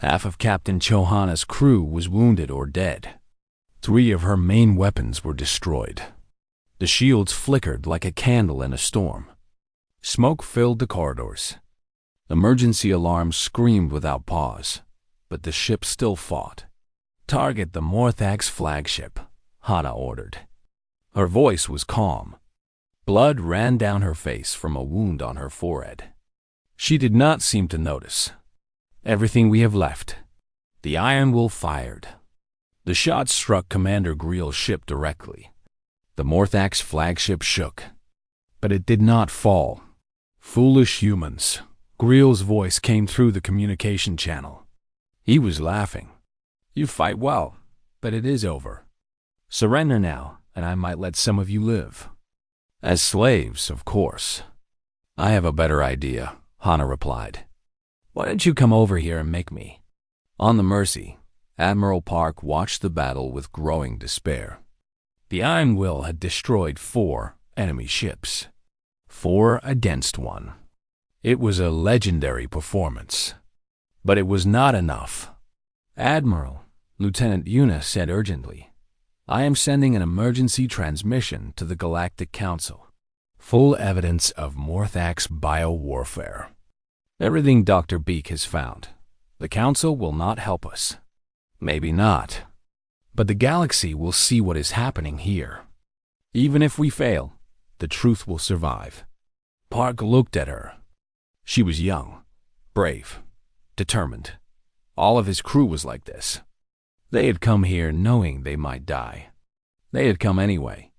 Half of Captain Chohana's crew was wounded or dead. 3 of her main weapons were destroyed. The shields flickered like a candle in a storm. Smoke filled the corridors. Emergency alarms screamed without pause, but the ship still fought. "Target the Morthax flagship," Hana ordered. Her voice was calm. Blood ran down her face from a wound on her forehead. She did not seem to notice. "Everything we have left." The Iron Will fired. The shot struck Commander Greel's ship directly. The Morthax flagship shook, but it did not fall. "Foolish humans." Greel's voice came through the communication channel. He was laughing. "You fight well, but it is over. Surrender now, and I might let some of you live. As slaves, of course." "I have a better idea," Hana replied. "Why don't you come over here and make me?" On the Mercy, Admiral Park watched the battle with growing despair. The Iron Will had destroyed 4 enemy ships. 4 against 1. It was a legendary performance. But it was not enough. "Admiral," Lieutenant Yuna said urgently, "I am sending an emergency transmission to the Galactic Council. Full evidence of Morthax biowarfare. Everything Dr. Beak has found. The Council will not help us." "Maybe not. But the galaxy will see what is happening here. Even if we fail, the truth will survive." Park looked at her. She was young, brave, determined. All of his crew was like this. They had come here knowing they might die. They had come anyway.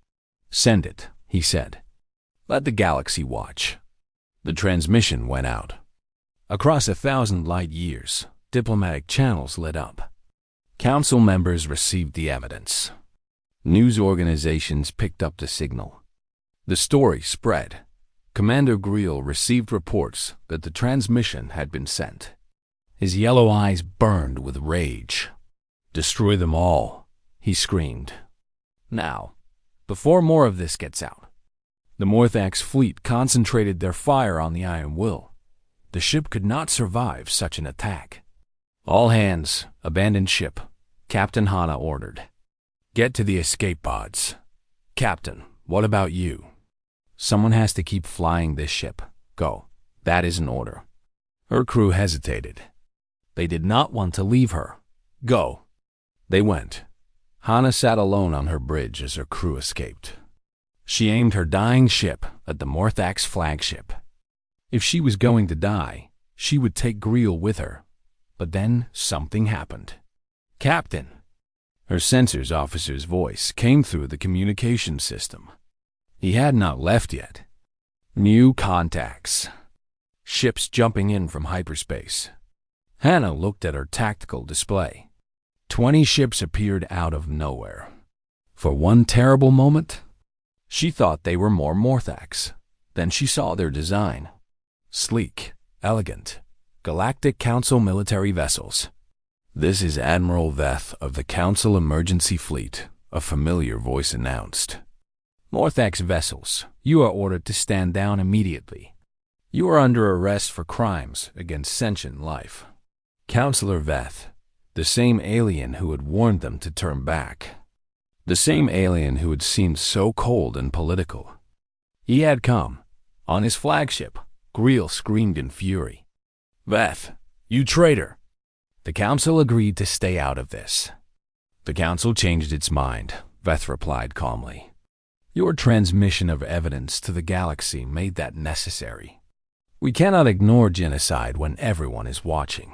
"Send it," he said. "Let the galaxy watch." The transmission went out. Across 1,000 light years, diplomatic channels lit up. Council members received the evidence. News organizations picked up the signal. The story spread. Commander Greel received reports that the transmission had been sent. His yellow eyes burned with rage. "Destroy them all," he screamed. "Now, before more of this gets out." The Morthax fleet concentrated their fire on the Iron Will. The ship could not survive such an attack. "All hands, abandon ship," Captain Hana ordered. "Get to the escape pods." "Captain, what about you?" "Someone has to keep flying this ship. Go." "That is an order." Her crew hesitated. They did not want to leave her. "Go." They went. Hana sat alone on her bridge as her crew escaped. She aimed her dying ship at the Morthax flagship. If she was going to die, she would take Greel with her. But then something happened. "Captain!" Her sensors officer's voice came through the communication system. He had not left yet. "New contacts." Ships jumping in from hyperspace. Hana looked at her tactical display. 20 ships appeared out of nowhere. For one terrible moment, she thought they were more Morthax. Then she saw their design. Sleek, elegant, Galactic Council military vessels. "This is Admiral Veth of the Council Emergency Fleet," a familiar voice announced. "Morthax vessels, you are ordered to stand down immediately. You are under arrest for crimes against sentient life." Counselor Veth, the same alien who had warned them to turn back. The same alien who had seemed so cold and political. He had come. On his flagship, Greel screamed in fury. "Veth, you traitor!" The Council agreed to stay out of this. "The Council changed its mind," Veth replied calmly. "Your transmission of evidence to the galaxy made that necessary. We cannot ignore genocide when everyone is watching."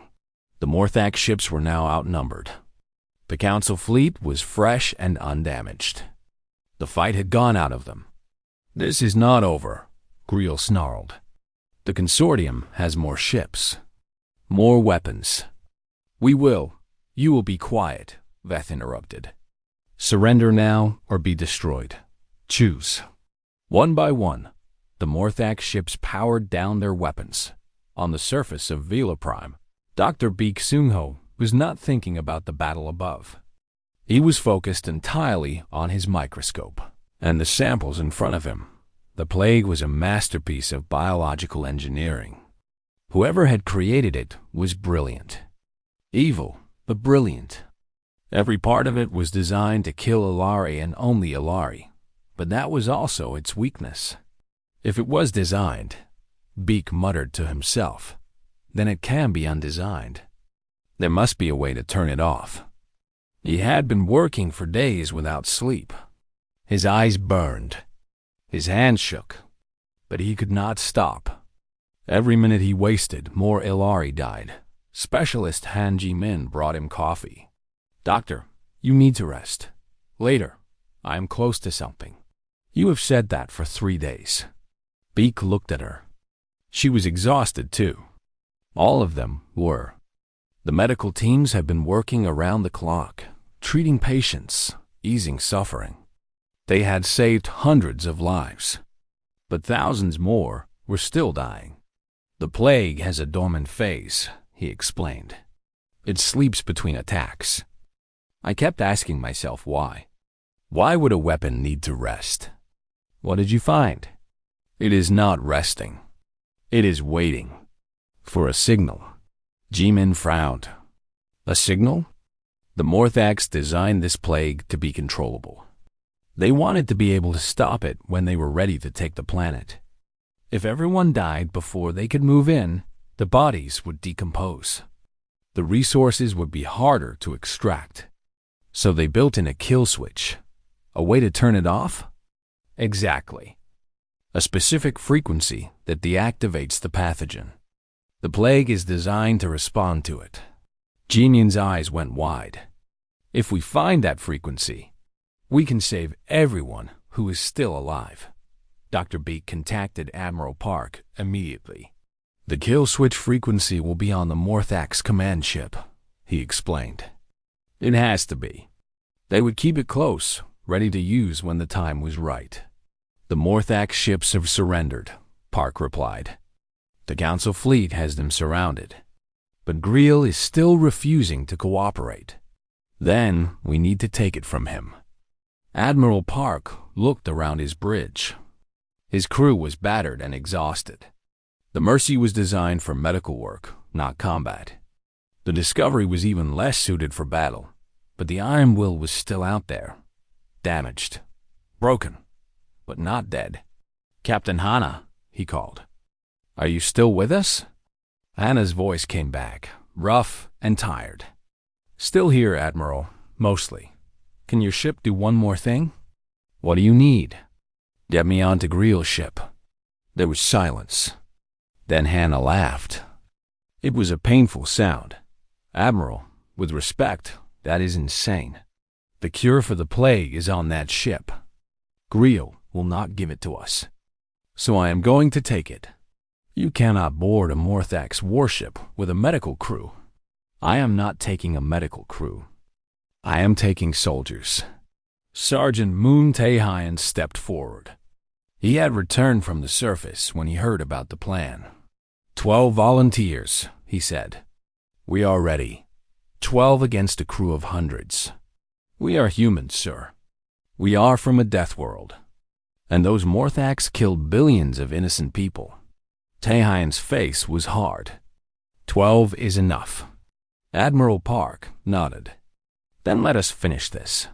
The Morthax ships were now outnumbered. The Council fleet was fresh and undamaged. The fight had gone out of them. "This is not over," Greel snarled. "The Consortium has more ships, more weapons." You will be quiet," Veth interrupted. "Surrender now or be destroyed. Choose." One by one, the Morthax ships powered down their weapons. On the surface of Vela Prime, Dr. Beak Sungho was not thinking about the battle above. He was focused entirely on his microscope and the samples in front of him. The plague was a masterpiece of biological engineering. Whoever had created it was brilliant. Evil, but brilliant. Every part of it was designed to kill Ilari and only Ilari, but that was also its weakness. If it was designed, Beak muttered to himself, then it can be undesigned. There must be a way to turn it off. He had been working for days without sleep. His eyes burned. His hands shook, but he could not stop. Every minute he wasted, more Ilari died. Specialist Han Ji-min brought him coffee. "Doctor, you need to rest. Later, I am close to something." "You have said that for 3 days." Beak looked at her. She was exhausted too. All of them were. The medical teams had been working around the clock, treating patients, easing suffering. They had saved hundreds of lives, but thousands more were still dying. "The plague has a dormant phase," he explained. "It sleeps between attacks." I kept asking myself why. Why would a weapon need to rest? What did you find? It is not resting. It is waiting for a signal. Jimin frowned. A signal? The Morthax designed this plague to be controllable. They wanted to be able to stop it when they were ready to take the planet. If everyone died before they could move in, the bodies would decompose. The resources would be harder to extract. So they built in a kill switch. A way to turn it off? Exactly. A specific frequency that deactivates the pathogen. The plague is designed to respond to it. Jimin's eyes went wide. If we find that frequency, we can save everyone who is still alive. Dr. Beak contacted Admiral Park immediately. "The kill switch frequency will be on the Morthax command ship," he explained. "It has to be. They would keep it close, ready to use when the time was right." "The Morthax ships have surrendered," Park replied. "The Council fleet has them surrounded. But Greel is still refusing to cooperate. Then we need to take it from him." Admiral Park looked around his bridge. His crew was battered and exhausted. The Mercy was designed for medical work, not combat. The Discovery was even less suited for battle, but the Iron Will was still out there. Damaged. Broken. But not dead. "Captain Hana," he called. "Are you still with us?" Hana's voice came back, rough and tired. "Still here, Admiral, mostly. Can your ship do one more thing?" "What do you need?" "Get me onto Greel's ship." There was silence. Then Hana laughed. It was a painful sound. "Admiral, with respect, that is insane. The cure for the plague is on that ship. Greel will not give it to us. So I am going to take it. You cannot board a Morthax warship with a medical crew." "I am not taking a medical crew. I am taking soldiers." Sergeant Moon Taehyun stepped forward. He had returned from the surface when he heard about the plan. 12 volunteers, he said. "We are ready. 12 against a crew of hundreds. We are humans, sir. We are from a death world. And those Morthax killed billions of innocent people." Taehyun's face was hard. 12 is enough." Admiral Park nodded. "Then let us finish this."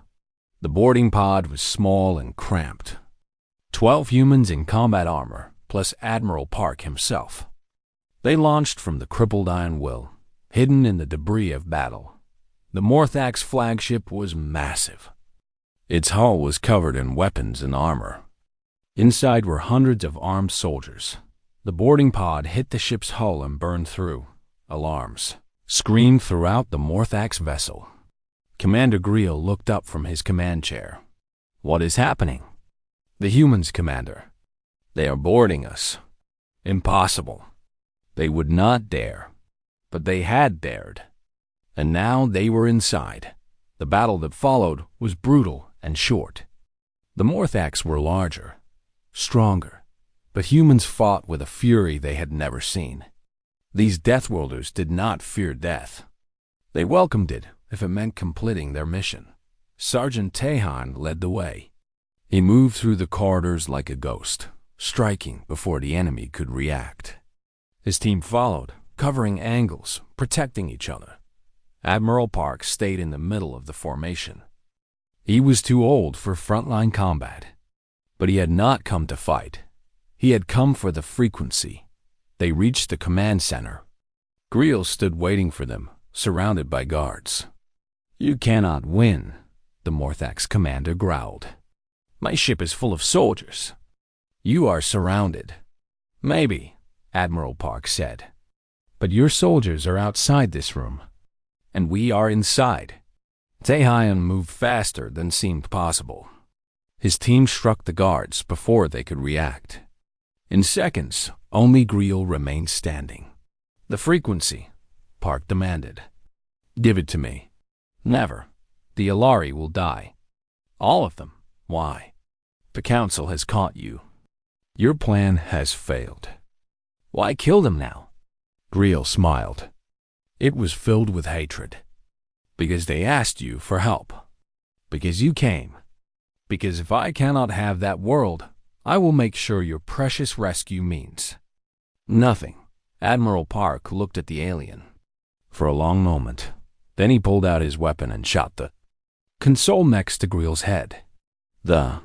The boarding pod was small and cramped. 12 humans in combat armor, plus Admiral Park himself. They launched from the crippled Iron Will, hidden in the debris of battle. The Morthax flagship was massive. Its hull was covered in weapons and armor. Inside were hundreds of armed soldiers. The boarding pod hit the ship's hull and burned through. Alarms screamed throughout the Morthax vessel. Commander Greel looked up from his command chair. "What is happening?" "The humans, Commander. They are boarding us." "Impossible." They would not dare. But they had dared. And now they were inside. The battle that followed was brutal and short. The Morthax were larger, stronger, but humans fought with a fury they had never seen. These Deathworlders did not fear death. They welcomed it if it meant completing their mission. Sergeant Taehyun led the way. He moved through the corridors like a ghost, striking before the enemy could react. His team followed, covering angles, protecting each other. Admiral Park stayed in the middle of the formation. He was too old for frontline combat. But he had not come to fight. He had come for the frequency. They reached the command center. Greel stood waiting for them, surrounded by guards. "You cannot win," the Morthax commander growled. "My ship is full of soldiers. You are surrounded." "Maybe," Admiral Park said. "But your soldiers are outside this room, and we are inside." Taehyun moved faster than seemed possible. His team struck the guards before they could react. In seconds, only Greel remained standing. "The frequency," Park demanded. "Give it to me." "Never. The Alari will die." "All of them? Why?" "The Council has caught you. Your plan has failed." "Why kill them now?" Greel smiled. It was filled with hatred. "Because they asked you for help. Because you came. Because if I cannot have that world, I will make sure your precious rescue means nothing." Admiral Park looked at the alien for a long moment. Then he pulled out his weapon and shot the console next to Greel's head. "The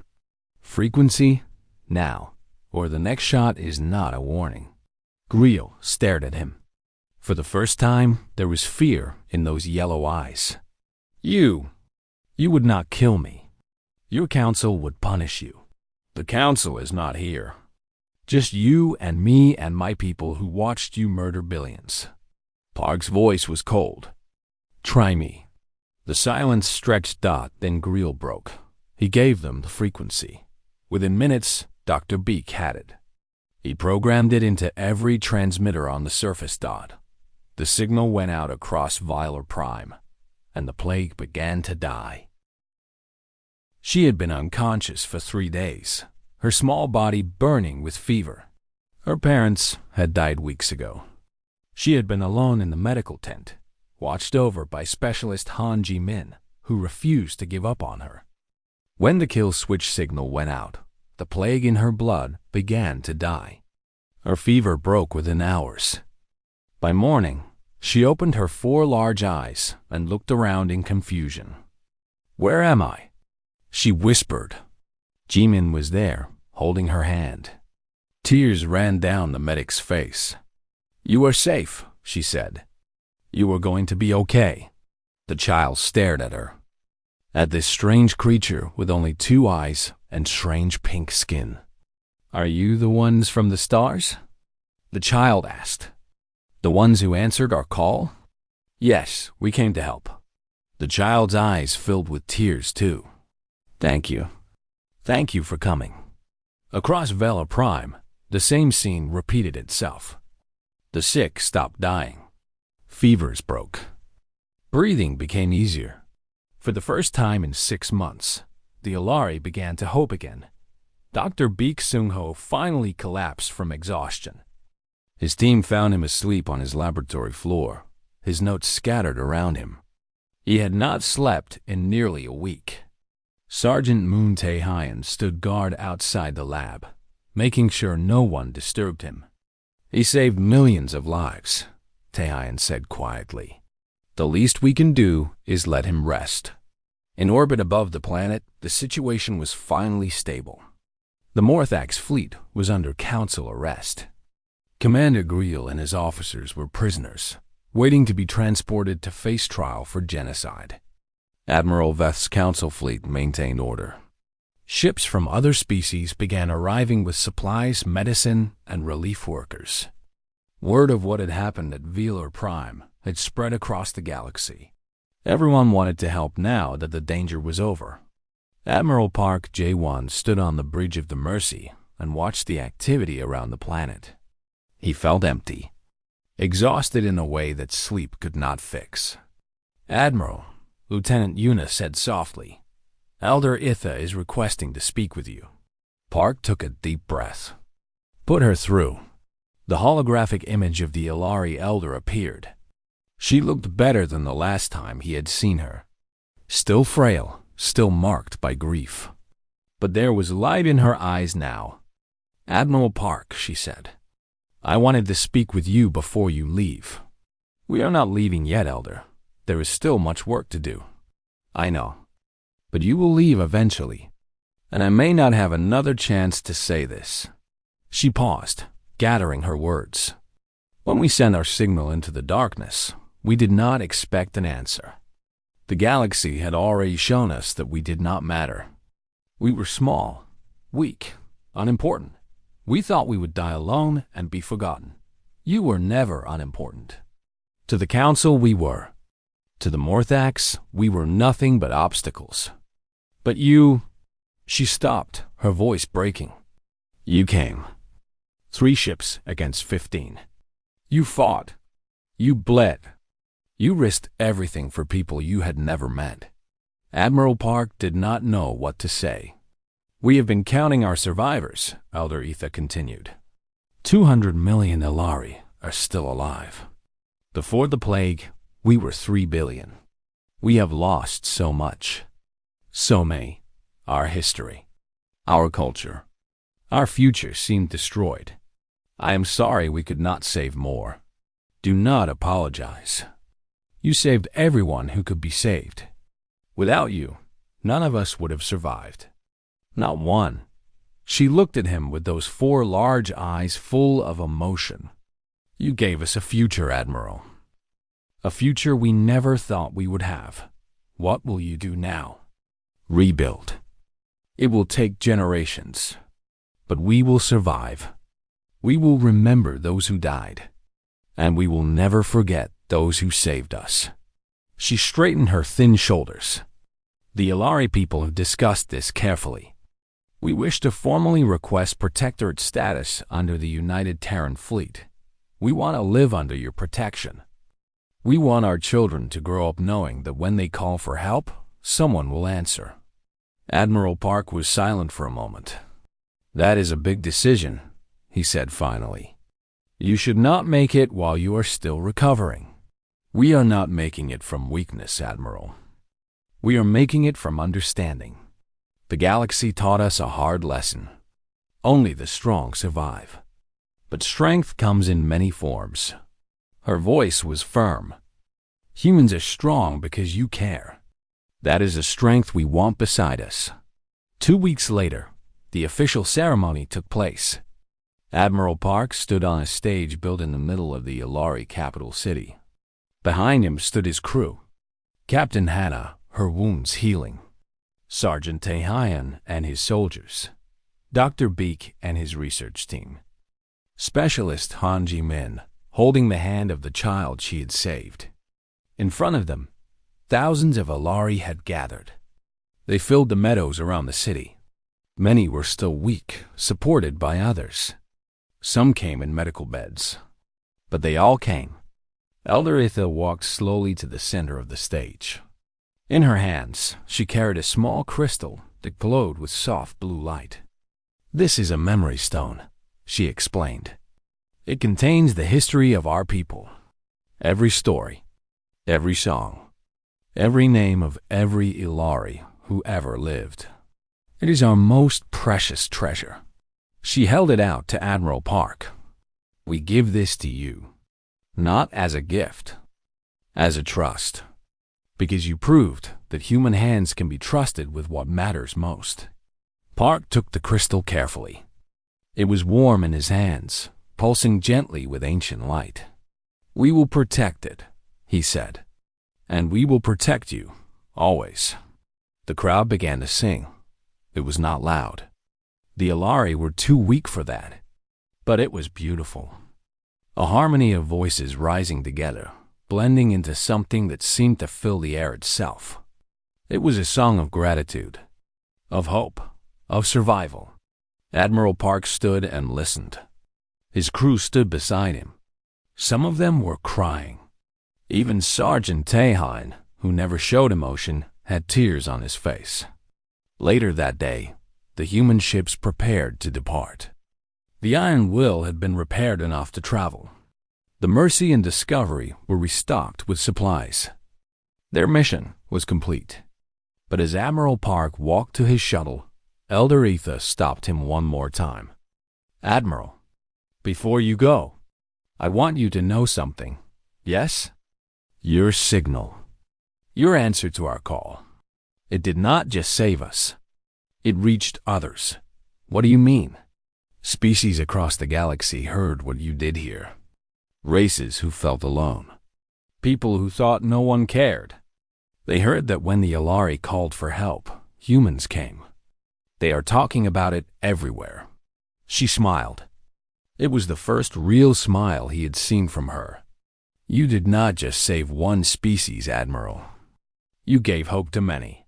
frequency now, or the next shot is not a warning." Greel stared at him. For the first time, there was fear in those yellow eyes. You would not kill me. Your council would punish you." "The council is not here. Just you and me and my people who watched you murder billions." Park's voice was cold. "Try me." The silence stretched Dot, then Greel broke. He gave them the frequency. Within minutes, Dr. Beak had it. He programmed it into every transmitter on the surface. Dot. The signal went out across Violar Prime, and the plague began to die. She had been unconscious for 3 days, her small body burning with fever. Her parents had died weeks ago. She had been alone in the medical tent, watched over by specialist Han Ji-min, who refused to give up on her. When the kill switch signal went out, the plague in her blood began to die. Her fever broke within hours. By morning, she opened her 4 large eyes and looked around in confusion. "Where am I?" she whispered. Jimin was there, holding her hand. Tears ran down the medic's face. "You are safe," she said. "You are going to be okay." The child stared at her, at this strange creature with only 2 eyes and strange pink skin. "Are you the ones from the stars?" the child asked. "The ones who answered our call?" "Yes, we came to help." The child's eyes filled with tears, too. "Thank you. Thank you for coming." Across Vela Prime, the same scene repeated itself. The sick stopped dying. Fevers broke. Breathing became easier. For the first time in 6 months, the Alari began to hope again. Dr. Beek Sung-ho finally collapsed from exhaustion. His team found him asleep on his laboratory floor, his notes scattered around him. He had not slept in nearly a week. Sergeant Moon Tae-hyun stood guard outside the lab, making sure no one disturbed him. "He saved millions of lives," Tae-hyun said quietly. "The least we can do is let him rest." In orbit above the planet, the situation was finally stable. The Morthax fleet was under council arrest. Commander Greel and his officers were prisoners, waiting to be transported to face trial for genocide. Admiral Veth's council fleet maintained order. Ships from other species began arriving with supplies, medicine, and relief workers. Word of what had happened at Velar Prime had spread across the galaxy. Everyone wanted to help now that the danger was over. Admiral Park Jae-won stood on the bridge of the Mercy and watched the activity around the planet. He felt empty, exhausted in a way that sleep could not fix. "Admiral," Lieutenant Yuna said softly, "Elder Itha is requesting to speak with you." Park took a deep breath. "Put her through." The holographic image of the Ilari Elder appeared. She looked better than the last time he had seen her. Still frail, still marked by grief. But there was light in her eyes now. "Admiral Park," she said, "I wanted to speak with you before you leave." "We are not leaving yet, Elder. There is still much work to do. I know. But you will leave eventually, and I may not have another chance to say this." She paused, gathering her words. "When we sent our signal into the darkness, we did not expect an answer. The galaxy had already shown us that we did not matter. We were small, weak, unimportant. We thought we would die alone and be forgotten. You were never unimportant. To the Council we were. To the Morthax we were nothing but obstacles. But you—" She stopped, her voice breaking. "You came. 3 ships against 15. You fought. You bled. You risked everything for people you had never met." Admiral Park did not know what to say. "We have been counting our survivors," Elder Etha continued. 200 million Ilari are still alive. Before the plague, we were 3 billion. We have lost so much. So many. Our history. Our culture. Our future seemed destroyed. I am sorry we could not save more. Do not apologize. You saved everyone who could be saved. Without you, none of us would have survived. Not one." She looked at him with those 4 large eyes full of emotion. "You gave us a future, Admiral. A future we never thought we would have. What will you do now? Rebuild. It will take generations. But we will survive. We will remember those who died. And we will never forget those who saved us." She straightened her thin shoulders. "The Ilari people have discussed this carefully. We wish to formally request protectorate status under the United Terran Fleet. We want to live under your protection. We want our children to grow up knowing that when they call for help, someone will answer." Admiral Park was silent for a moment. "That is a big decision," he said finally. "You should not make it while you are still recovering. We are not making it from weakness, Admiral. We are making it from understanding. The galaxy taught us a hard lesson. Only the strong survive. But strength comes in many forms." Her voice was firm. "Humans are strong because you care. That is the strength we want beside us." 2 weeks later, the official ceremony took place. Admiral Park stood on a stage built in the middle of the Ilari capital city. Behind him stood his crew. Captain Hannah, her wounds healing. Sergeant Tehian and his soldiers. Dr. Beek and his research team. Specialist Han Ji-min, holding the hand of the child she had saved. In front of them, thousands of Ilari had gathered. They filled the meadows around the city. Many were still weak, supported by others. Some came in medical beds. But they all came. Elder Itha walked slowly to the center of the stage. In her hands, she carried a small crystal that glowed with soft blue light. "This is a memory stone," she explained. "It contains the history of our people. Every story, every song, every name of every Ilari who ever lived. It is our most precious treasure." She held it out to Admiral Park. "We give this to you, not as a gift, as a trust, because you proved that human hands can be trusted with what matters most." Park took the crystal carefully. It was warm in his hands, pulsing gently with ancient light. "We will protect it," he said. "And we will protect you, always." The crowd began to sing. It was not loud. The Ilari were too weak for that. But it was beautiful. A harmony of voices rising together, blending into something that seemed to fill the air itself. It was a song of gratitude, of hope, of survival. Admiral Park stood and listened. His crew stood beside him. Some of them were crying. Even Sergeant Tehian, who never showed emotion, had tears on his face. Later that day, the human ships prepared to depart. The Iron Will had been repaired enough to travel. The Mercy and Discovery were restocked with supplies. Their mission was complete. But as Admiral Park walked to his shuttle, Elder Etha stopped him one more time. "Admiral, before you go, I want you to know something. Yes? Your signal," Your answer to our call. It did not just save us. It reached others. What do you mean? Species across the galaxy heard what you did here. Races who felt alone. People who thought no one cared. They heard that when the Ilari called for help, humans came. They are talking about it everywhere. She smiled. It was the first real smile he had seen from her. You did not just save one species, Admiral. You gave hope to many.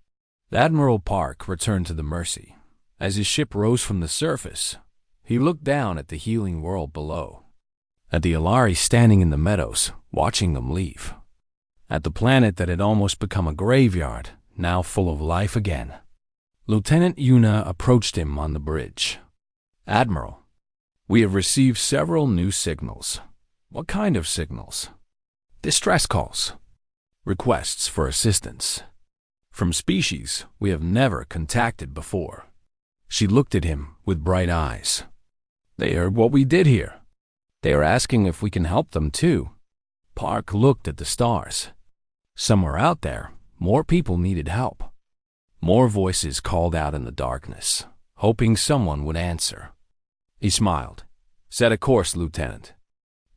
Admiral Park returned to the Mercy. As his ship rose from the surface, he looked down at the healing world below. At the Ilari standing in the meadows, watching them leave. At the planet that had almost become a graveyard, now full of life again. Lieutenant Yuna approached him on the bridge. Admiral, we have received several new signals. What kind of signals? Distress calls. Requests for assistance. From species we have never contacted before. She looked at him with bright eyes. They heard what we did here. They are asking if we can help them too. Park looked at the stars. Somewhere out there, more people needed help. More voices called out in the darkness, hoping someone would answer. He smiled. Set a course, Lieutenant.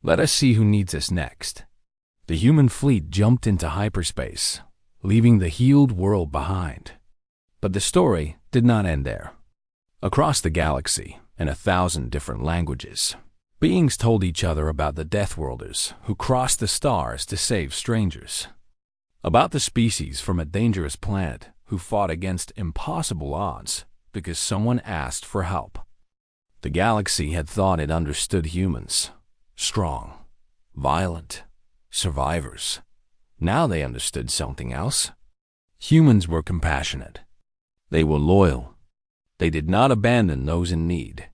Let us see who needs us next. The human fleet jumped into hyperspace, leaving the healed world behind. But the story did not end there. Across the galaxy, in 1,000 different languages, beings told each other about the Deathworlders who crossed the stars to save strangers. About the species from a dangerous planet who fought against impossible odds because someone asked for help. The galaxy had thought it understood humans. Strong, violent, survivors. Now they understood something else. Humans were compassionate. They were loyal. They did not abandon those in need.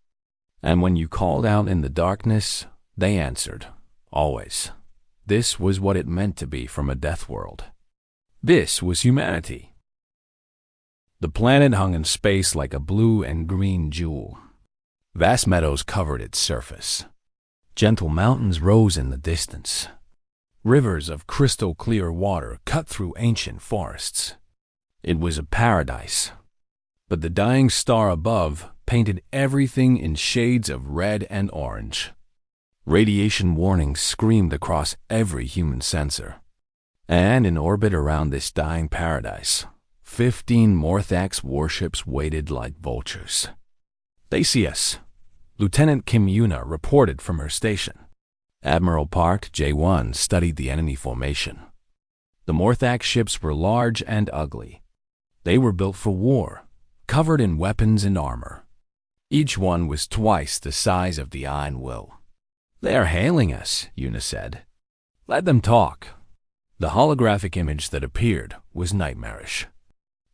And when you called out in the darkness, they answered. Always. This was what it meant to be from a death world. This was humanity. The planet hung in space like a blue and green jewel. Vast meadows covered its surface. Gentle mountains rose in the distance. Rivers of crystal-clear water cut through ancient forests. It was a paradise. But the dying star above painted everything in shades of red and orange. Radiation warnings screamed across every human sensor. And in orbit around this dying paradise, 15 Morthax warships waited like vultures. They see us. Lieutenant Kim Yuna reported from her station. Admiral Park J1 studied the enemy formation. The Morthax ships were large and ugly. They were built for war, covered in weapons and armor. Each one was twice the size of the Iron Will. They are hailing us, Yuna said. Let them talk. The holographic image that appeared was nightmarish.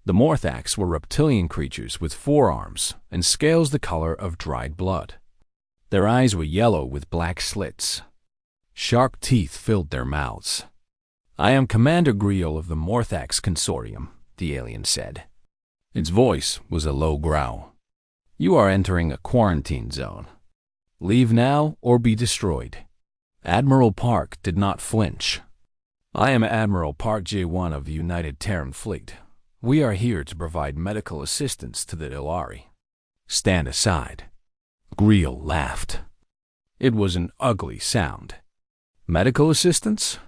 The Morthax were reptilian creatures with forearms and scales the color of dried blood. Their eyes were yellow with black slits. Sharp teeth filled their mouths. I am Commander Griel of the Morthax Consortium, the alien said. Its voice was a low growl. You are entering a quarantine zone. Leave now or be destroyed. Admiral Park did not flinch. I am Admiral Park J1 of the United Terran Fleet. We are here to provide medical assistance to the Ilari. Stand aside. Griel laughed. It was an ugly sound. Medical assistance?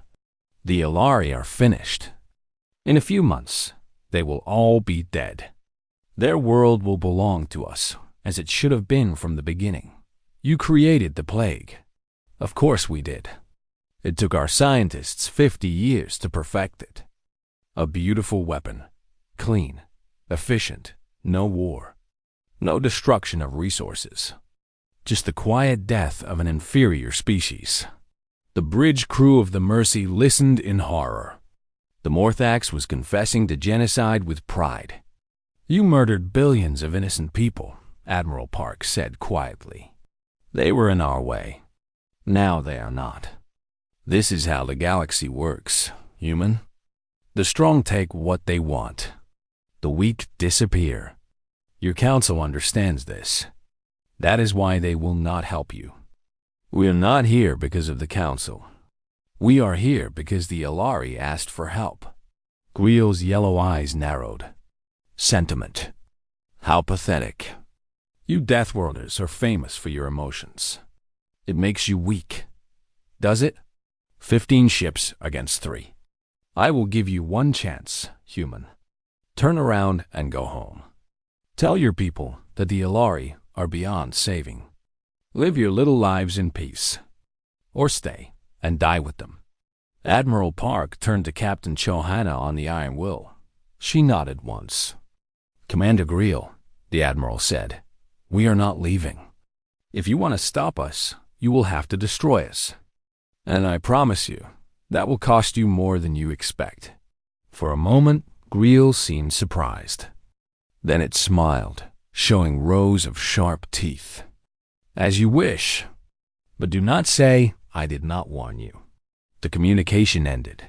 The Ilari are finished. In a few months, they will all be dead. Their world will belong to us, as it should have been from the beginning. You created the plague. Of course we did. It took our scientists 50 years to perfect it. A beautiful weapon. Clean, efficient, no war. No destruction of resources. Just the quiet death of an inferior species. The bridge crew of the Mercy listened in horror. The Morthax was confessing to genocide with pride. You murdered billions of innocent people, Admiral Park said quietly. They were in our way. Now they are not. This is how the galaxy works, human. The strong take what they want. The weak disappear. Your council understands this. That is why they will not help you. We are not here because of the council. We are here because the Ilari asked for help. Griel's yellow eyes narrowed. Sentiment. How pathetic. You Deathworlders are famous for your emotions. It makes you weak. Does it? 15 ships against 3. I will give you one chance, human. Turn around and go home. Tell your people that the Ilari are beyond saving. Live your little lives in peace. Or stay and die with them. Admiral Park turned to Captain Johanna on the Iron Will. She nodded once. Commander Griel, the Admiral said, we are not leaving. If you want to stop us, you will have to destroy us. And I promise you, that will cost you more than you expect. For a moment, Griel seemed surprised. Then it smiled, showing rows of sharp teeth. As you wish. But do not say, I did not warn you. The communication ended.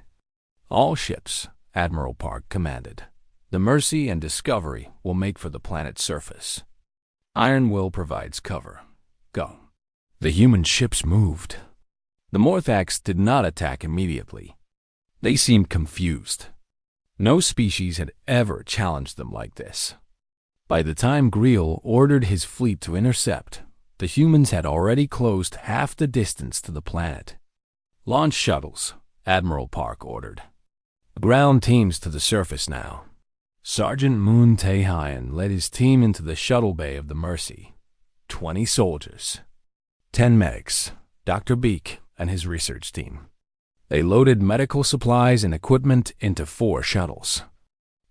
All ships, Admiral Park commanded. The Mercy and Discovery will make for the planet's surface. Iron Will provides cover. Go. The human ships moved. The Morthacs did not attack immediately. They seemed confused. No species had ever challenged them like this. By the time Griel ordered his fleet to intercept, the humans had already closed half the distance to the planet. Launch shuttles, Admiral Park ordered. Ground teams to the surface now. Sergeant Moon Tae-Hyan led his team into the shuttle bay of the Mercy. 20 soldiers. 10 medics, Dr. Beek and his research team. They loaded medical supplies and equipment into 4 shuttles.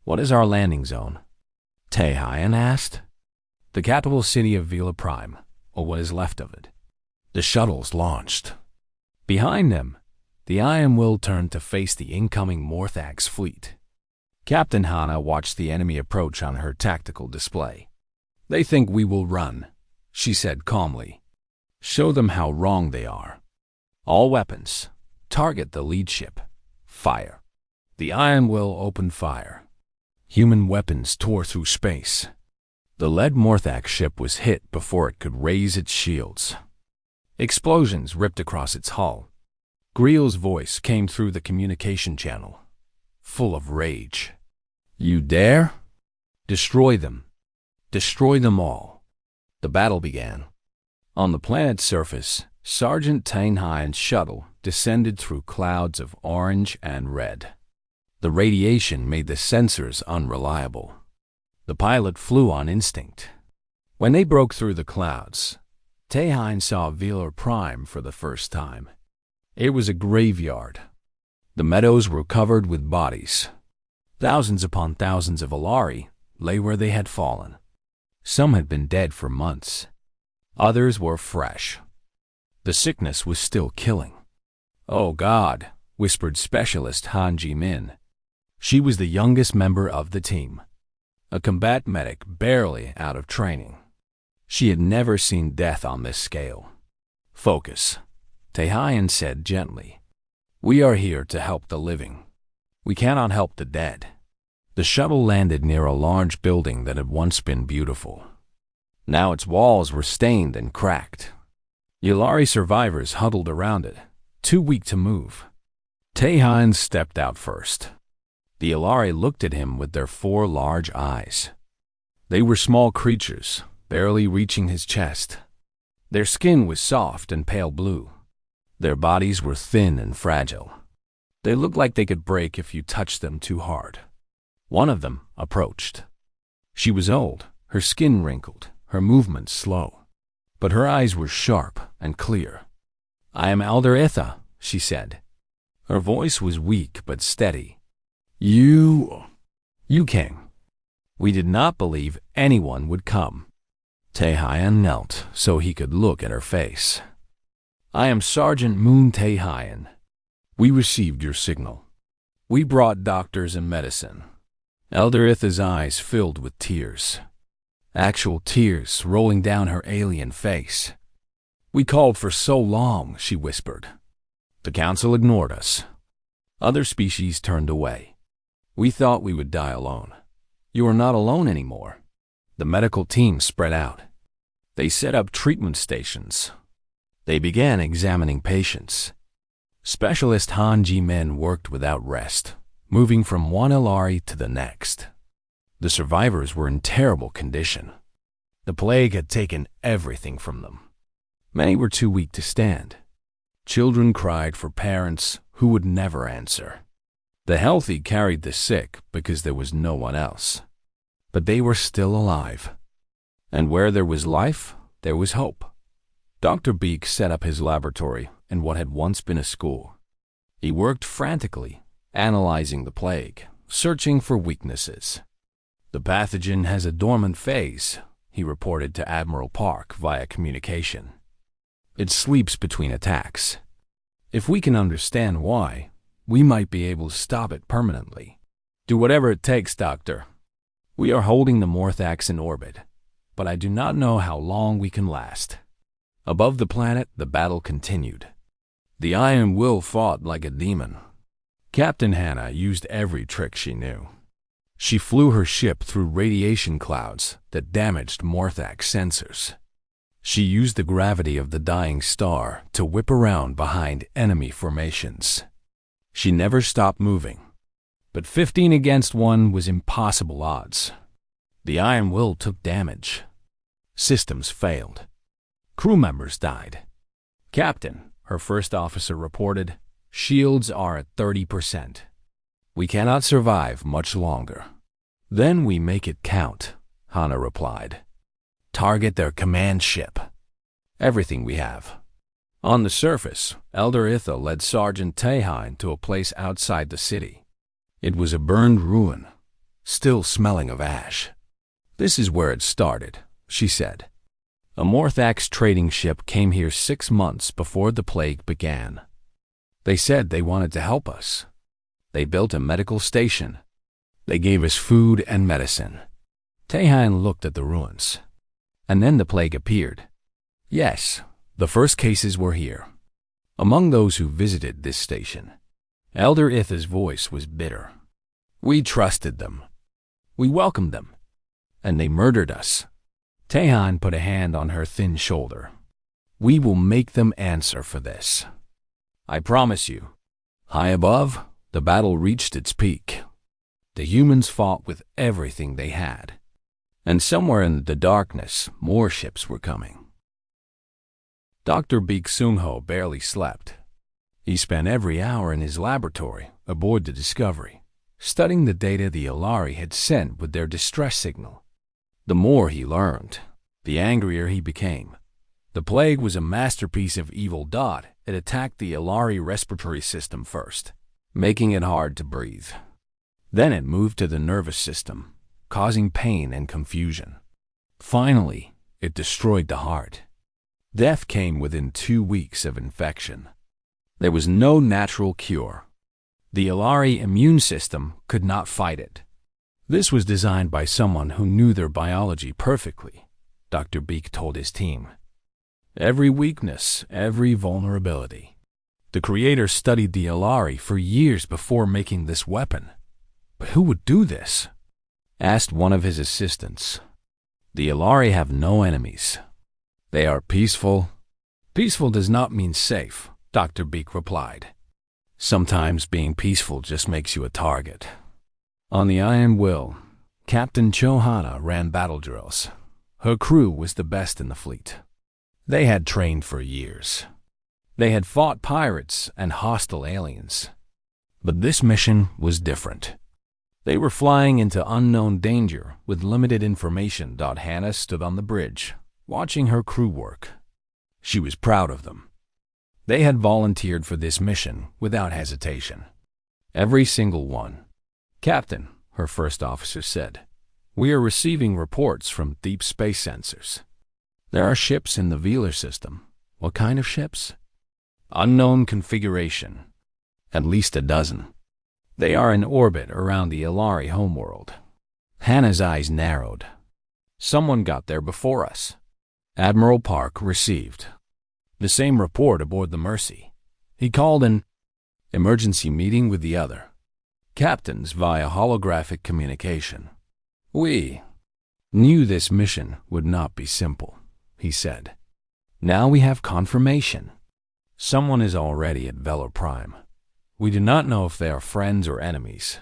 What is our landing zone? Tae-Hyan asked. The capital city of Vila Prime, or what is left of it. The shuttles launched. Behind them, the Iron Will turned to face the incoming Morthacs fleet. Captain Hana watched the enemy approach on her tactical display. They think we will run, she said calmly. Show them how wrong they are. All weapons, target the lead ship. Fire. The Iron Will opened fire. Human weapons tore through space. The lead Morthac ship was hit before it could raise its shields. Explosions ripped across its hull. Griel's voice came through the communication channel, full of rage. You dare? Destroy them. Destroy them all. The battle began. On the planet's surface, Sergeant Tae-Hyan's shuttle descended through clouds of orange and red. The radiation made the sensors unreliable. The pilot flew on instinct. When they broke through the clouds, Tae-Hyan saw Vila Prime for the first time. It was a graveyard. The meadows were covered with bodies. Thousands upon thousands of Ilari lay where they had fallen. Some had been dead for months. Others were fresh. The sickness was still killing. Oh God, whispered Specialist Han Ji-min. She was the youngest member of the team. A combat medic barely out of training. She had never seen death on this scale. Focus, Tae-Hyan said gently. We are here to help the living. We cannot help the dead. The shuttle landed near a large building that had once been beautiful. Now its walls were stained and cracked. Ilari survivors huddled around it, too weak to move. Tae-Hyan stepped out first. The Ilari looked at him with their 4 large eyes. They were small creatures, barely reaching his chest. Their skin was soft and pale blue. Their bodies were thin and fragile. They looked like they could break if you touched them too hard. One of them approached. She was old, her skin wrinkled, her movements slow. But her eyes were sharp and clear. I am Elder Itha, she said. Her voice was weak but steady. You came. We did not believe anyone would come. Tae-Hyan knelt so he could look at her face. I am Sergeant Moon Tae-Hyan. We received your signal. We brought doctors and medicine. Elder Itha's eyes filled with tears. Actual tears rolling down her alien face. We called for so long, she whispered. The council ignored us. Other species turned away. We thought we would die alone. You are not alone anymore. The medical team spread out. They set up treatment stations. They began examining patients. Specialist Han Ji-min worked without rest, moving from one LRI to the next. The survivors were in terrible condition. The plague had taken everything from them. Many were too weak to stand. Children cried for parents who would never answer. The healthy carried the sick because there was no one else. But they were still alive. And where there was life, there was hope. Dr. Beak set up his laboratory in what had once been a school. He worked frantically, analyzing the plague, searching for weaknesses. "The pathogen has a dormant phase," he reported to Admiral Park via communication. "It sleeps between attacks. If we can understand why, we might be able to stop it permanently." "Do whatever it takes, Doctor. We are holding the Morthax in orbit, but I do not know how long we can last." Above the planet, the battle continued. The Iron Will fought like a demon. Captain Hannah used every trick she knew. She flew her ship through radiation clouds that damaged Morthax sensors. She used the gravity of the dying star to whip around behind enemy formations. She never stopped moving. But 15 against 1 was impossible odds. The Iron Will took damage. Systems failed. Crew members died. "Captain," her first officer reported, "shields are at 30%. We cannot survive much longer." "Then we make it count," Hannah replied. "Target their command ship. Everything we have." On the surface, Elder Itha led Sergeant Tehine to a place outside the city. It was a burned ruin, still smelling of ash. "This is where it started," she said. "A Morthax trading ship came here 6 months before the plague began. They said they wanted to help us. They built a medical station. They gave us food and medicine." Tehine looked at the ruins. "And then the plague appeared." "Yes, the first cases were here. Among those who visited this station." Elder Itha's voice was bitter. "We trusted them. We welcomed them. And they murdered us." Tehine put a hand on her thin shoulder. "We will make them answer for this. I promise you." High above, the battle reached its peak. The humans fought with everything they had. And somewhere in the darkness, more ships were coming. Dr. Beek Sung-ho barely slept. He spent every hour in his laboratory aboard the Discovery, studying the data the Ilari had sent with their distress signal. The more he learned, the angrier he became. The plague was a masterpiece of evil. It attacked the Ilari respiratory system first, making it hard to breathe. Then it moved to the nervous system, causing pain and confusion. Finally, it destroyed the heart. Death came within 2 weeks of infection. There was no natural cure. The Ilari immune system could not fight it. This was designed by someone who knew their biology perfectly, Dr. Beek told his team. Every weakness, every vulnerability. The creator studied the Ilari for years before making this weapon. "But who would do this?" asked one of his assistants. "The Ilari have no enemies. They are peaceful." "Peaceful does not mean safe," Dr. Beek replied. "Sometimes being peaceful just makes you a target." On the Iron Will, Captain Chohana ran battle drills. Her crew was the best in the fleet. They had trained for years. They had fought pirates and hostile aliens. But this mission was different. They were flying into unknown danger with limited information. Hannah stood on the bridge, watching her crew work. She was proud of them. They had volunteered for this mission without hesitation. Every single one. "Captain," her first officer said, "we are receiving reports from deep space sensors. There are ships in the Velar system." "What kind of ships?" "Unknown configuration. At least a dozen. They are in orbit around the Ilari homeworld." Hannah's eyes narrowed. "Someone got there before us." Admiral Park received the same report aboard the Mercy. He called an emergency meeting with the other captains via holographic communication. "We knew this mission would not be simple," he said. "Now we have confirmation. Someone is already at Velar Prime. We do not know if they are friends or enemies.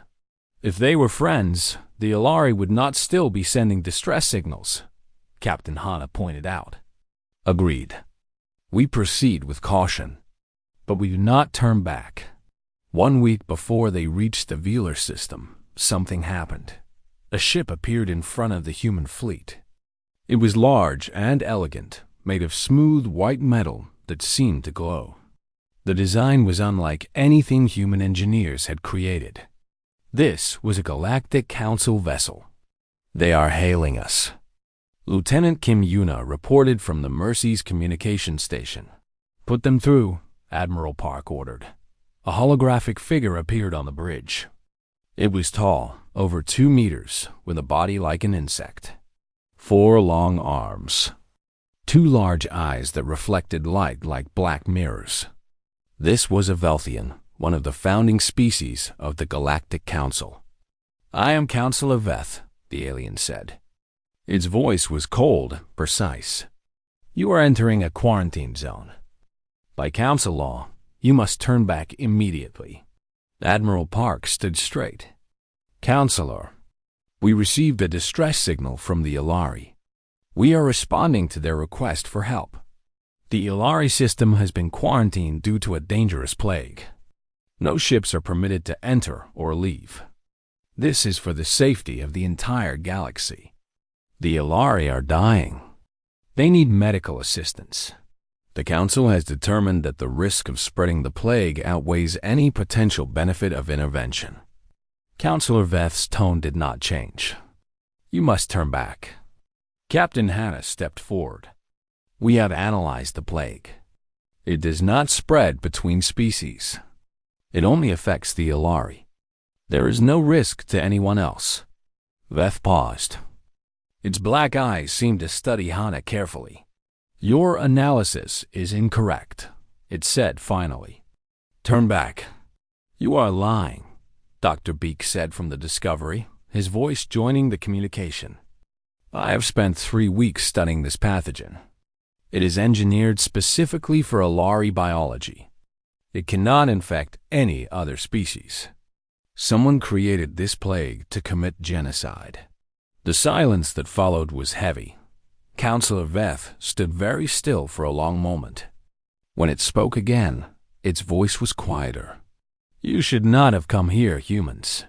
If they were friends, the Ilari would not still be sending distress signals, Captain Hana pointed out. Agreed. We proceed with caution, but we do not turn back. 1 week before they reached the Velar system, something happened. A ship appeared in front of the human fleet. It was large and elegant, made of smooth white metal that seemed to glow. The design was unlike anything human engineers had created. This was a Galactic Council vessel. They are hailing us. Lieutenant Kim Yuna reported from the Mercy's communication station. Put them through, Admiral Park ordered. A holographic figure appeared on the bridge. It was tall, over 2 meters, with a body like an insect. 4 long arms. 2 large eyes that reflected light like black mirrors. This was a Velthian, one of the founding species of the Galactic Council. I am Counselor Veth, the alien said. Its voice was cold, precise. You are entering a quarantine zone. By council law, you must turn back immediately. Admiral Park stood straight. Counselor, we received a distress signal from the Ilari. We are responding to their request for help. The Ilari system has been quarantined due to a dangerous plague. No ships are permitted to enter or leave. This is for the safety of the entire galaxy. The Ilari are dying. They need medical assistance. The Council has determined that the risk of spreading the plague outweighs any potential benefit of intervention. Counselor Veth's tone did not change. You must turn back. Captain Hannah stepped forward. We have analyzed the plague. It does not spread between species. It only affects the Ilari. There is no risk to anyone else. Veth paused. Its black eyes seemed to study Hana carefully. Your analysis is incorrect, it said finally. Turn back. You are lying, Dr. Beak said from the Discovery, his voice joining the communication. I have spent 3 weeks studying this pathogen. It is engineered specifically for Ilari biology. It cannot infect any other species. Someone created this plague to commit genocide. The silence that followed was heavy. Counselor Veth stood very still for a long moment. When it spoke again, its voice was quieter. You should not have come here, humans.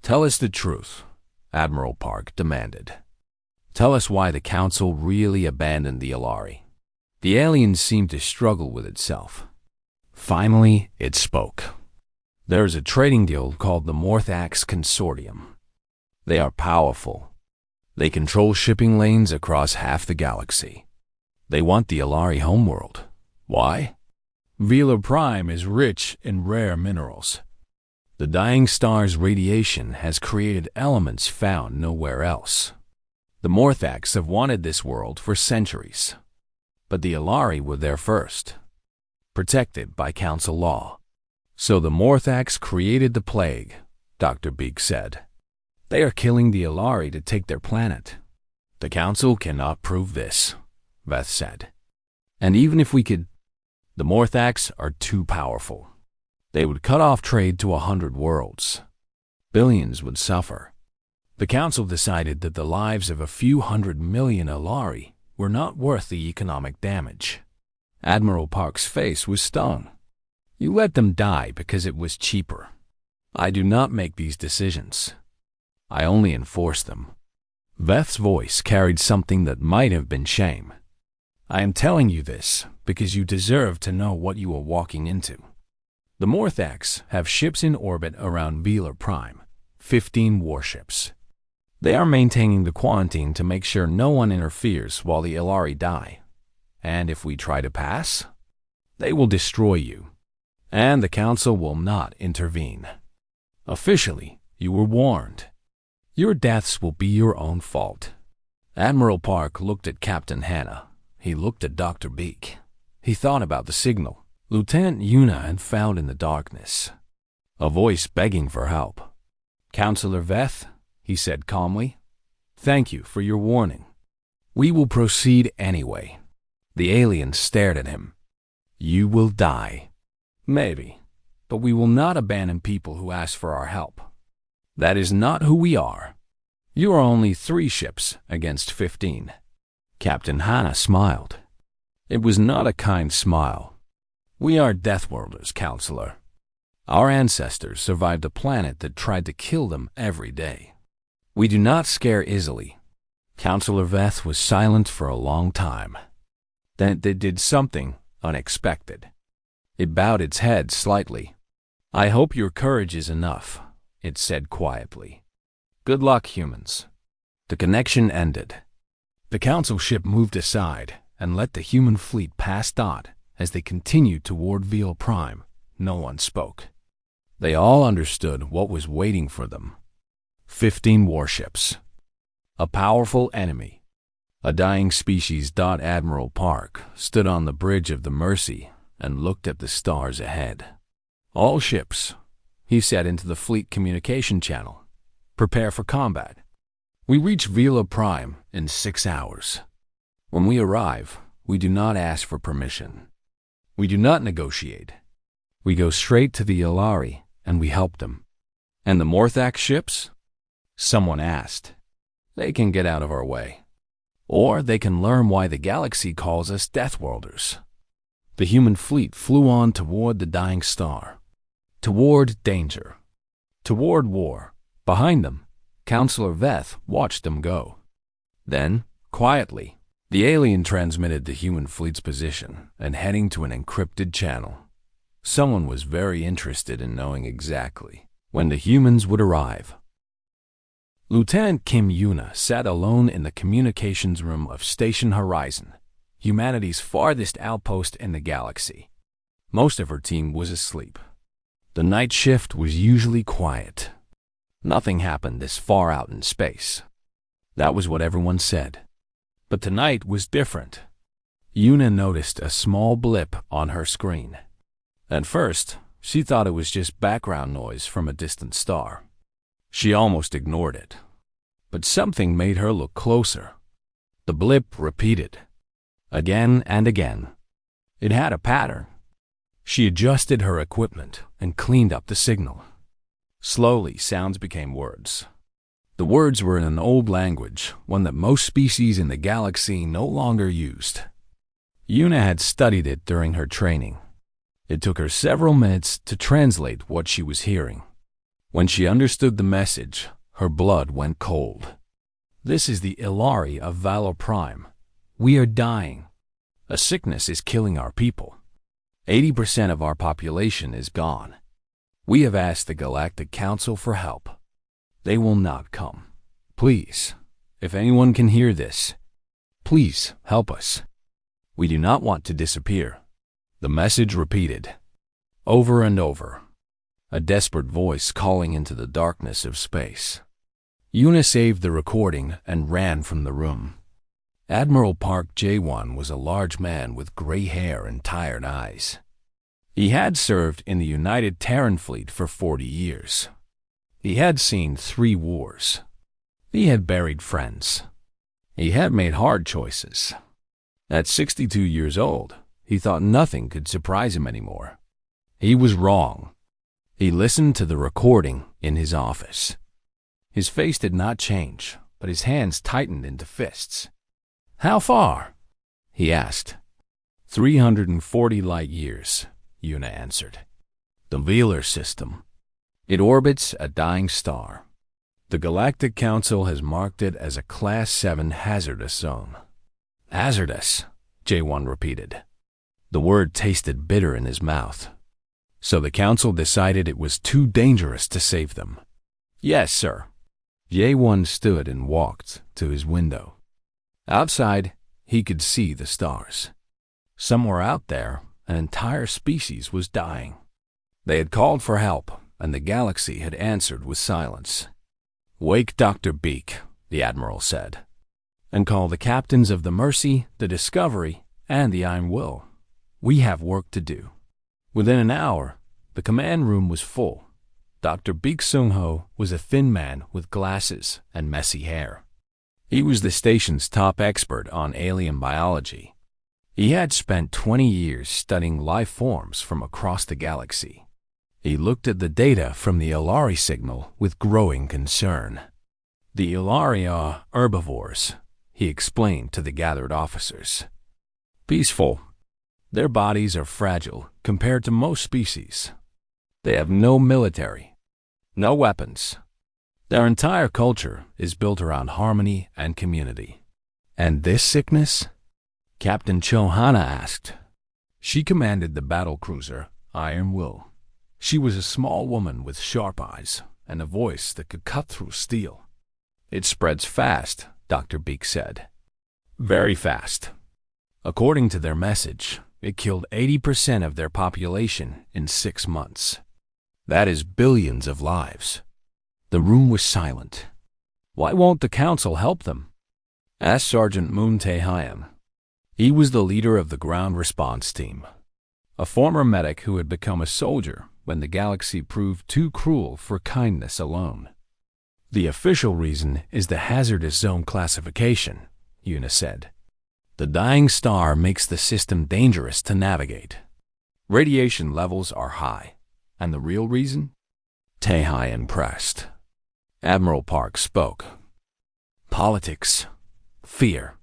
Tell us the truth, Admiral Park demanded. Tell us why the Council really abandoned the Ilari. The alien seemed to struggle with itself. Finally, it spoke. There is a trading guild called the Morthax Consortium. They are powerful. They control shipping lanes across half the galaxy. They want the Ilari homeworld. Why? Velar Prime is rich in rare minerals. The dying star's radiation has created elements found nowhere else. The Morthax have wanted this world for centuries. But the Ilari were there first, protected by Council law. So the Morthax created the plague, Dr. Beak said. They are killing the Ilari to take their planet. The Council cannot prove this, Veth said. And even if we could, the Morthax are too powerful. They would cut off trade to 100 worlds. Billions would suffer. The Council decided that the lives of a few 100 million Ilari were not worth the economic damage. Admiral Park's face was stung. You let them die because it was cheaper. I do not make these decisions. I only enforce them. Veth's voice carried something that might have been shame. I am telling you this because you deserve to know what you are walking into. The Morthax have ships in orbit around Velar Prime, 15 warships. They are maintaining the quarantine to make sure no one interferes while the Ilari die. And if we try to pass, they will destroy you. And the Council will not intervene. Officially, you were warned. Your deaths will be your own fault. Admiral Park looked at Captain Hannah. He looked at Dr. Beak. He thought about the signal Lieutenant Yuna had found in the darkness. A voice begging for help. Counselor Veth, he said calmly, thank you for your warning. We will proceed anyway. The alien stared at him. You will die. Maybe. but we will not abandon people who ask for our help. That is not who we are. You are only 3 ships against 15. Captain Hannah smiled. It was not a kind smile. We are Deathworlders, Counselor. Our ancestors survived a planet that tried to kill them every day. We do not scare easily. Counselor Veth was silent for a long time. Then they did something unexpected. It bowed its head slightly. I hope your courage is enough, it said quietly. Good luck, humans. The connection ended. The council ship moved aside and let the human fleet pass Dot as they continued toward Veal Prime. No one spoke. They all understood what was waiting for them. 15 warships. A powerful enemy. A dying species. Admiral Park stood on the bridge of the Mercy and looked at the stars ahead. All ships, he said into the fleet communication channel. Prepare for combat. We reach Veal Prime in 6 hours. When we arrive, we do not ask for permission. We do not negotiate. We go straight to the Ilari and we help them. And the Morthax ships? Someone asked. They can get out of our way. Or they can learn why the galaxy calls us Deathworlders. The human fleet flew on toward the dying star. Toward danger. Toward war. Behind them, Counselor Veth watched them go. Then, quietly, the alien transmitted the human fleet's position and heading to an encrypted channel. Someone was very interested in knowing exactly when the humans would arrive. Lieutenant Kim Yuna sat alone in the communications room of Station Horizon, humanity's farthest outpost in the galaxy. Most of her team was asleep. The night shift was usually quiet. Nothing happened this far out in space. That was what everyone said. But tonight was different. Yuna noticed a small blip on her screen. At first, she thought it was just background noise from a distant star. She almost ignored it. But something made her look closer. The blip repeated. Again and again. It had a pattern. She adjusted her equipment and cleaned up the signal. Slowly, sounds became words. The words were in an old language, one that most species in the galaxy no longer used. Yuna had studied it during her training. It took her several minutes to translate what she was hearing. When she understood the message, her blood went cold. This is the Ilari of Veal Prime. We are dying. A sickness is killing our people. 80% of our population is gone. We have asked the Galactic Council for help. They will not come. Please, if anyone can hear this, please help us. We do not want to disappear. The message repeated, over and over. A desperate voice calling into the darkness of space. Yuna saved the recording and ran from the room. Admiral Park J1 was a large man with gray hair and tired eyes. He had served in the United Terran Fleet for 40 years. He had seen 3 wars. He had buried friends. He had made hard choices. At 62 years old, he thought nothing could surprise him anymore. He was wrong. He listened to the recording in his office. His face did not change, but his hands tightened into fists. How far? He asked. 340 light years, Yuna answered. The Vealer system. It orbits a dying star. The Galactic Council has marked it as a Class 7 hazardous zone. Hazardous, J1 repeated. The word tasted bitter in his mouth. So the Council decided it was too dangerous to save them. Yes, sir. J1 stood and walked to his window. Outside, he could see the stars. Somewhere out there, an entire species was dying. They had called for help, and the galaxy had answered with silence. Wake Dr. Beak, the Admiral said, and call the captains of the Mercy, the Discovery, and the Iron Will. We have work to do. Within an hour, the command room was full. Dr. Beak Sung-ho was a thin man with glasses and messy hair. He was the station's top expert on alien biology. He had spent 20 years studying life forms from across the galaxy. He looked at the data from the Ilari signal with growing concern. The Ilari are herbivores, he explained to the gathered officers. Peaceful. Their bodies are fragile compared to most species. They have no military, no weapons. Their entire culture is built around harmony and community. And this sickness? Captain Chohana asked. She commanded the battle cruiser Iron Will. She was a small woman with sharp eyes and a voice that could cut through steel. It spreads fast, Dr. Beak said. Very fast. According to their message, it killed 80% of their population in 6 months. That is billions of lives. The room was silent. Why won't the council help them? Asked Sergeant Moon Tae-hyun. He was the leader of the ground response team, a former medic who had become a soldier when the galaxy proved too cruel for kindness alone. The official reason is the hazardous zone classification, Yuna said. The dying star makes the system dangerous to navigate. Radiation levels are high. And the real reason? Tae-hyun pressed. Admiral Park spoke. Politics. Fear.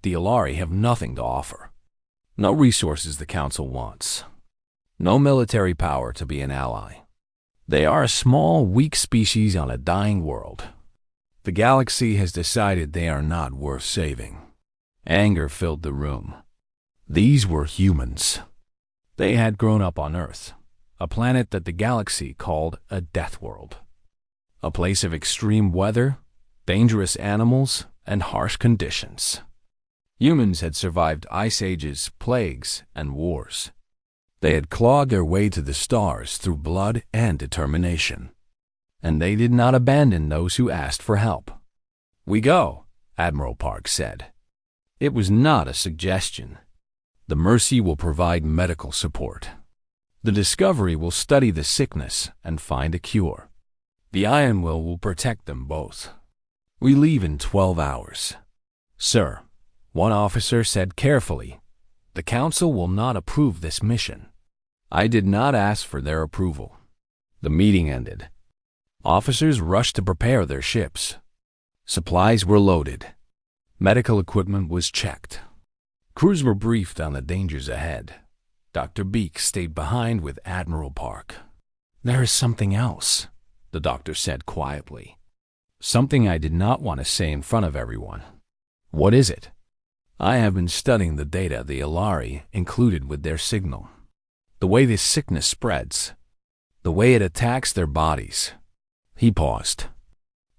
The Ilari have nothing to offer. No resources the Council wants. No military power to be an ally. They are a small, weak species on a dying world. The galaxy has decided they are not worth saving. Anger filled the room. These were humans. They had grown up on Earth, a planet that the galaxy called a death world. A place of extreme weather, dangerous animals, and harsh conditions. Humans had survived ice ages, plagues, and wars. They had clawed their way to the stars through blood and determination. And they did not abandon those who asked for help. We go, Admiral Park said. It was not a suggestion. The Mercy will provide medical support. The Discovery will study the sickness and find a cure. The Iron Will protect them both. We leave in 12 hours. Sir, one officer said carefully, the Council will not approve this mission. I did not ask for their approval. The meeting ended. Officers rushed to prepare their ships. Supplies were loaded. Medical equipment was checked. Crews were briefed on the dangers ahead. Dr. Beak stayed behind with Admiral Park. There is something else, the doctor said quietly. Something I did not want to say in front of everyone. What is it? I have been studying the data the Ilari included with their signal. The way this sickness spreads. The way it attacks their bodies. He paused.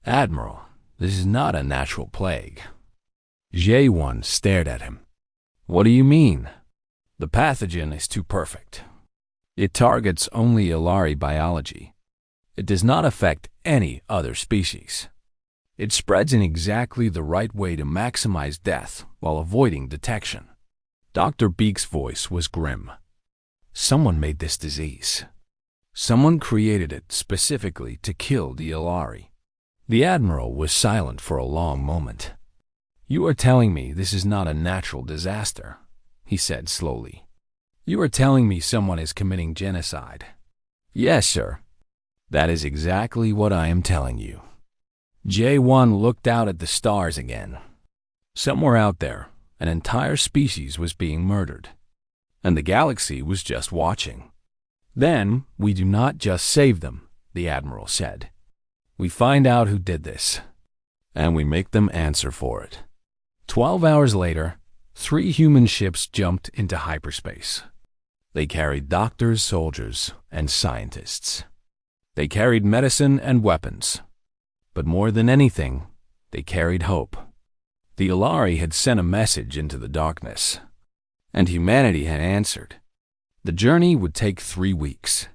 Admiral, this is not a natural plague. Jae-1 stared at him. What do you mean? The pathogen is too perfect. It targets only Ilari biology. It does not affect any other species. It spreads in exactly the right way to maximize death while avoiding detection. Dr. Beak's voice was grim. Someone made this disease. Someone created it specifically to kill the Ilari. The Admiral was silent for a long moment. You are telling me this is not a natural disaster, he said slowly. You are telling me someone is committing genocide. Yes, sir. That is exactly what I am telling you. Jae-1 looked out at the stars again. Somewhere out there, an entire species was being murdered. And the galaxy was just watching. Then, we do not just save them, the Admiral said. We find out who did this, and we make them answer for it. 12 hours later, 3 human ships jumped into hyperspace. They carried doctors, soldiers, and scientists. They carried medicine and weapons. But more than anything, they carried hope. The Ilari had sent a message into the darkness, and humanity had answered. The journey would take 3 weeks.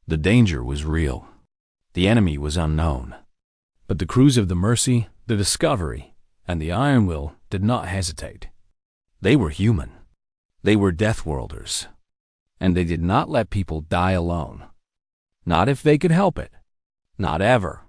The danger was real. The enemy was unknown. But the crews of the Mercy, the Discovery, and the Iron Will did not hesitate. They were human. They were Deathworlders. And they did not let people die alone. Not if they could help it. Not ever.